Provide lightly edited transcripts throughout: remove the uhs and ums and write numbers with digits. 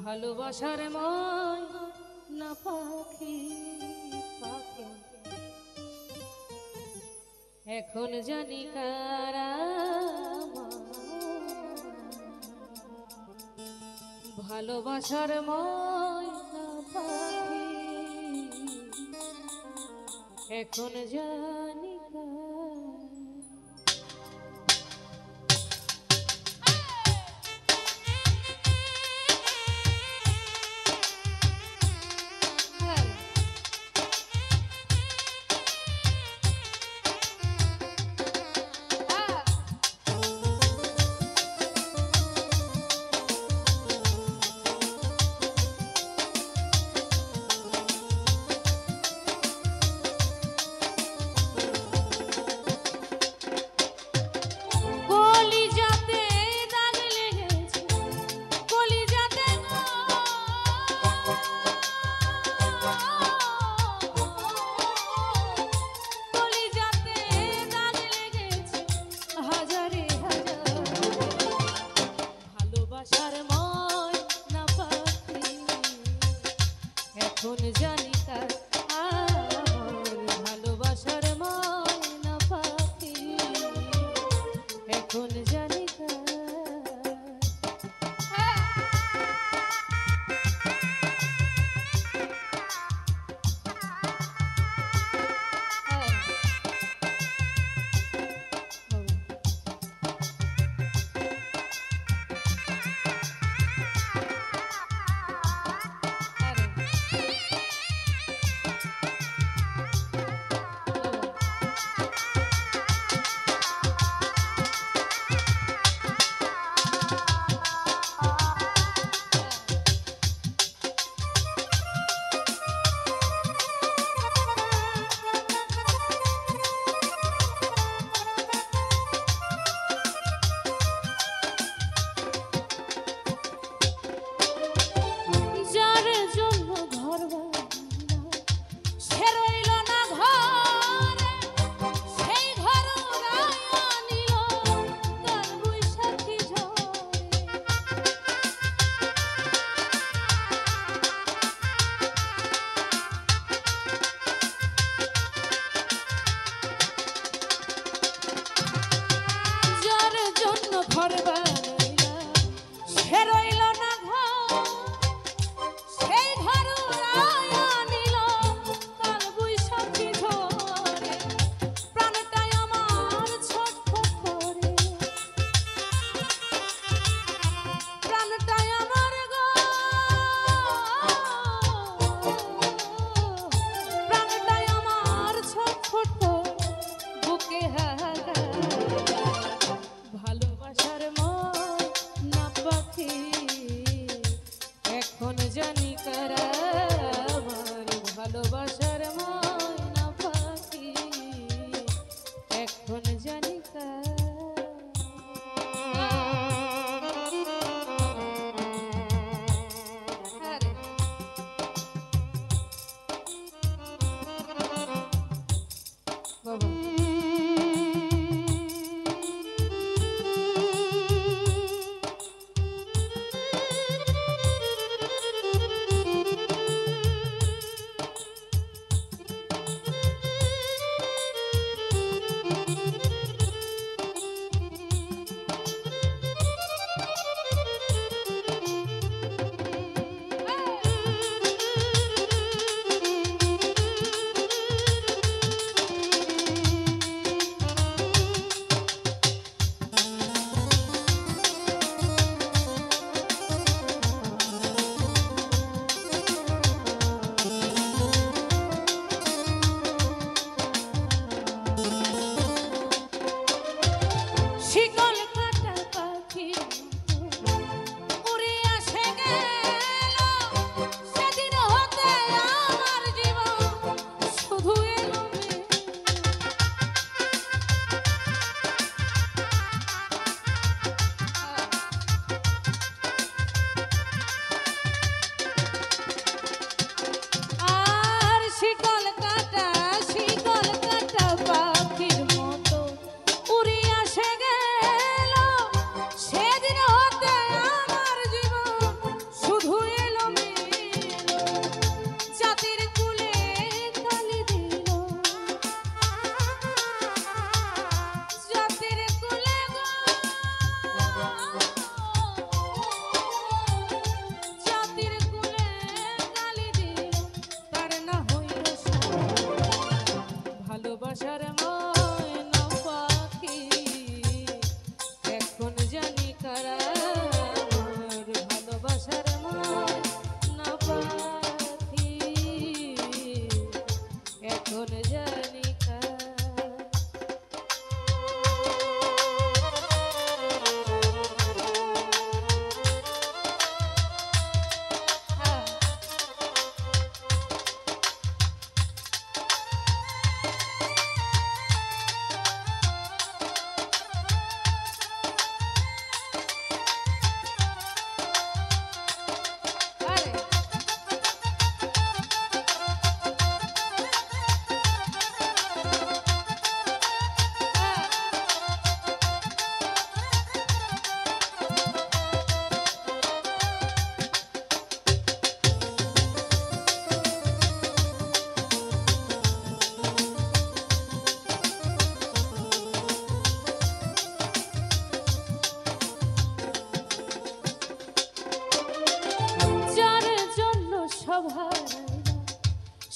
ভালোবাসার ময় না পাখি পাখি এখন জানি কারা ভালোবাসার ময় না পাখি এখন জানি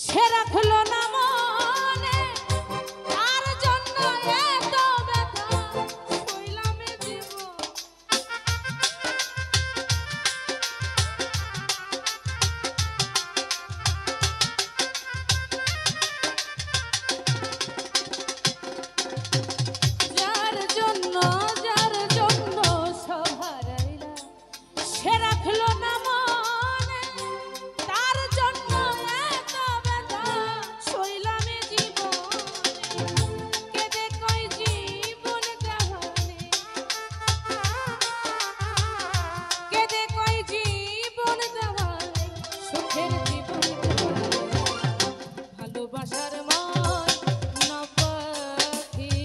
সে রাখলো না মনে তার জন্য এত ব্যথা সইলাম এ জীবন। যার জন্য সব হারাইলা সে রাখলো না মনে তার জন্য এত ব্যথা সইলাম এ জীবনে। কেঁদে কই জীবন দেওয়ানে, কেঁদে কই জীবন দেওয়ানে, সুখের জীবন দেওয়ানে, ভালোবাসার ময়না পাখি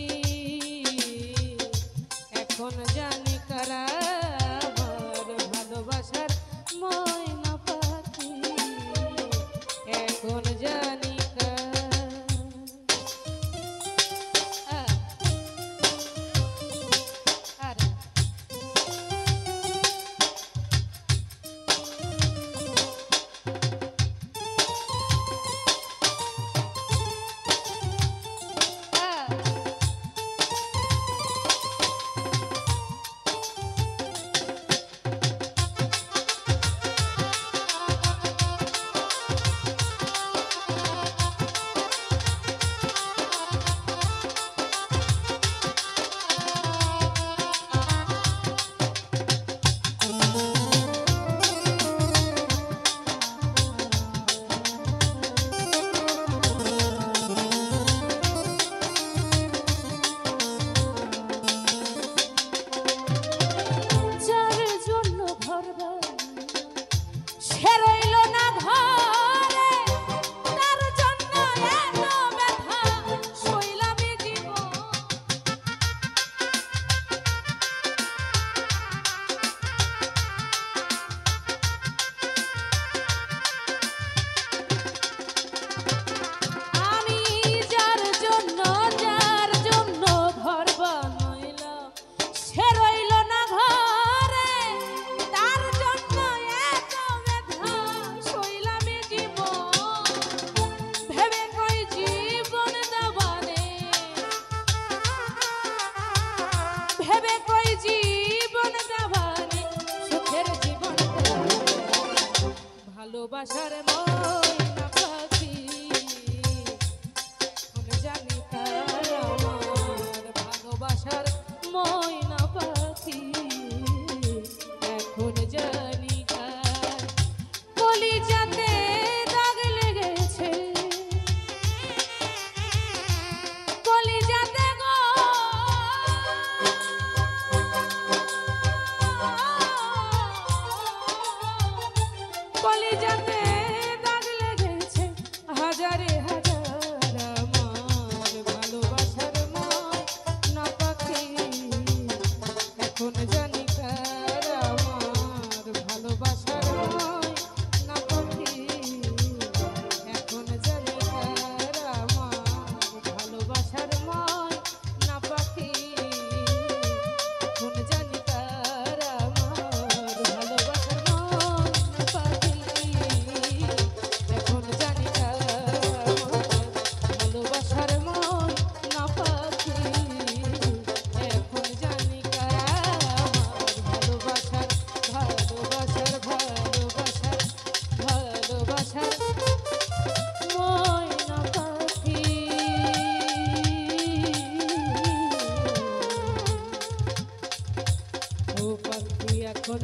এখন জানি কারা আমার ভালোবাসার ময়না পাখি এখন জানি ভেবে কই জীবন দেওয়ানে, সুখের জীবন ভালোবাসার ময়না পাখি এখন জানি কার আমার ভালোবাসার ময়না পাখি এখন জানি কার। কলিজাতে দাগ লেগেছে, কলিজাতে গো কলিজাতে দাগ লেগেছে হাজারে হাজার আমার ভালোবাসার ময়না পাখি এখন জানি কার আমার ভালোবাসার ময়না পাখি এখন জানি কার আমার ভালোবাসার ময়না পাখি এখন জানি কার আমার ভালোবাসার ময়না পাখি এখন জানি কার আমার ভালোবাসার ময়না পাখি এখন জানি কার আমার ভালোবাসার ভালোবাসার ময়না পাখি। ও পাখি এখন